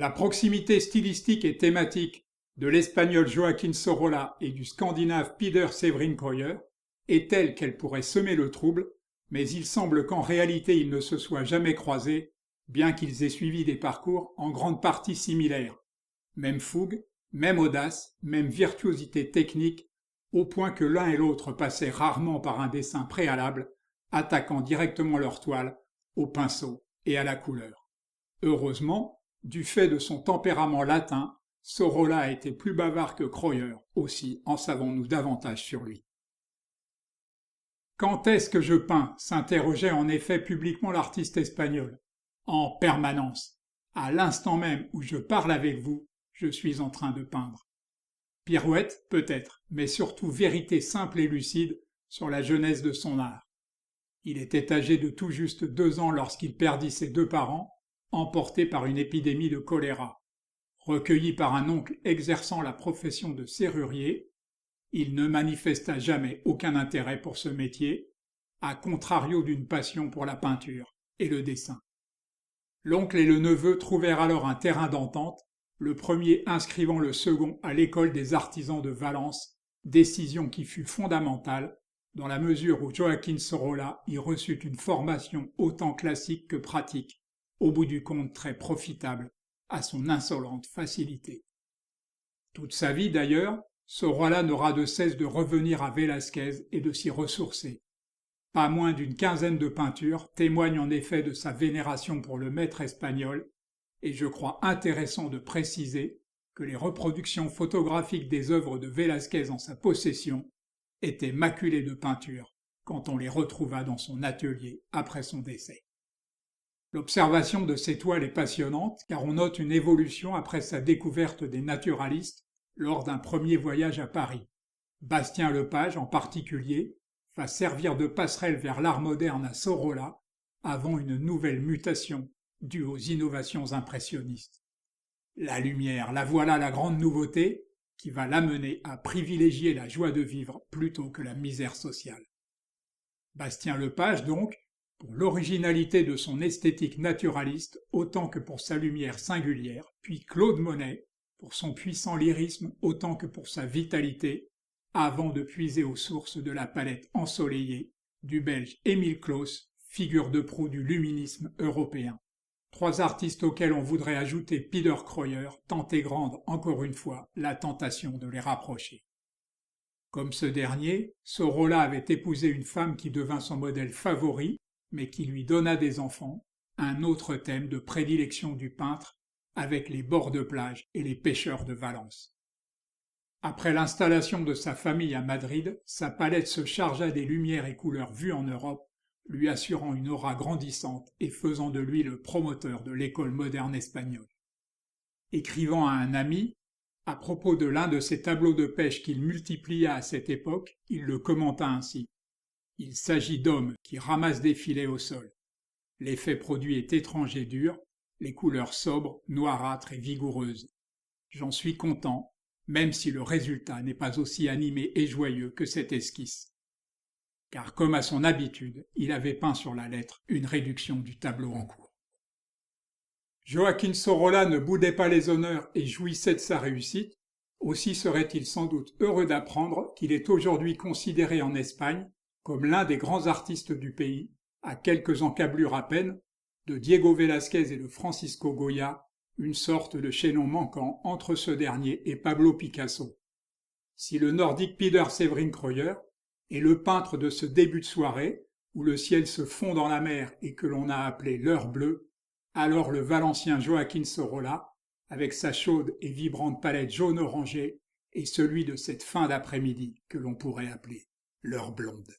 La proximité stylistique et thématique de l'espagnol Joaquín Sorolla et du scandinave Peder Severin Krøyer est telle qu'elle pourrait semer le trouble, mais il semble qu'en réalité ils ne se soient jamais croisés, bien qu'ils aient suivi des parcours en grande partie similaires. Même fougue, même audace, même virtuosité technique, au point que l'un et l'autre passaient rarement par un dessin préalable, attaquant directement leur toile au pinceau et à la couleur. Heureusement, du fait de son tempérament latin, Sorolla a été plus bavard que Krøyer, aussi en savons-nous davantage sur lui. Quand est-ce que je peins s'interrogeait en effet publiquement l'artiste espagnol. En permanence. À l'instant même où je parle avec vous, je suis en train de peindre. Pirouette, peut-être, mais surtout vérité simple et lucide sur la jeunesse de son art. Il était âgé de tout juste 2 ans lorsqu'il perdit ses 2 parents, emporté par une épidémie de choléra. Recueilli par un oncle exerçant la profession de serrurier, il ne manifesta jamais aucun intérêt pour ce métier, à contrario d'une passion pour la peinture et le dessin. L'oncle et le neveu trouvèrent alors un terrain d'entente, le premier inscrivant le second à l'école des artisans de Valence, décision qui fut fondamentale, dans la mesure où Joaquín Sorolla y reçut une formation autant classique que pratique, au bout du compte très profitable à son insolente facilité. Toute sa vie d'ailleurs, Sorolla n'aura de cesse de revenir à Velázquez et de s'y ressourcer. Pas moins d'une quinzaine de peintures témoignent en effet de sa vénération pour le maître espagnol, et je crois intéressant de préciser que les reproductions photographiques des œuvres de Velázquez en sa possession étaient maculées de peinture quand on les retrouva dans son atelier après son décès. L'observation de ces toiles est passionnante car on note une évolution après sa découverte des naturalistes lors d'un premier voyage à Paris. Bastien Lepage, en particulier, va servir de passerelle vers l'art moderne à Sorolla avant une nouvelle mutation due aux innovations impressionnistes. La lumière, la voilà la grande nouveauté qui va l'amener à privilégier la joie de vivre plutôt que la misère sociale. Bastien Lepage, donc, pour l'originalité de son esthétique naturaliste autant que pour sa lumière singulière, puis Claude Monet, pour son puissant lyrisme autant que pour sa vitalité, avant de puiser aux sources de la palette ensoleillée du Belge Émile Claus, figure de proue du luminisme européen. 3 artistes auxquels on voudrait ajouter Peder Krøyer, tant est grande, encore une fois, la tentation de les rapprocher. Comme ce dernier, Sorolla avait épousé une femme qui devint son modèle favori, mais qui lui donna des enfants, un autre thème de prédilection du peintre, avec les bords de plage et les pêcheurs de Valence. Après l'installation de sa famille à Madrid, sa palette se chargea des lumières et couleurs vues en Europe, lui assurant une aura grandissante et faisant de lui le promoteur de l'école moderne espagnole. Écrivant à un ami, à propos de l'un de ses tableaux de pêche qu'il multiplia à cette époque, il le commenta ainsi. Il s'agit d'hommes qui ramassent des filets au sol. L'effet produit est étrange et dur, les couleurs sobres, noirâtres et vigoureuses. J'en suis content, même si le résultat n'est pas aussi animé et joyeux que cette esquisse. Car comme à son habitude, il avait peint sur la lettre une réduction du tableau en cours. Joaquín Sorolla ne boudait pas les honneurs et jouissait de sa réussite, aussi serait-il sans doute heureux d'apprendre qu'il est aujourd'hui considéré en Espagne comme l'un des grands artistes du pays, à quelques encablures à peine, de Diego Velázquez et de Francisco Goya, une sorte de chaînon manquant entre ce dernier et Pablo Picasso. Si le nordique Peder Severin Krøyer est le peintre de ce début de soirée, où le ciel se fond dans la mer et que l'on a appelé l'heure bleue, alors le Valencien Joaquín Sorolla, avec sa chaude et vibrante palette jaune orangée, est celui de cette fin d'après-midi que l'on pourrait appeler l'heure blonde.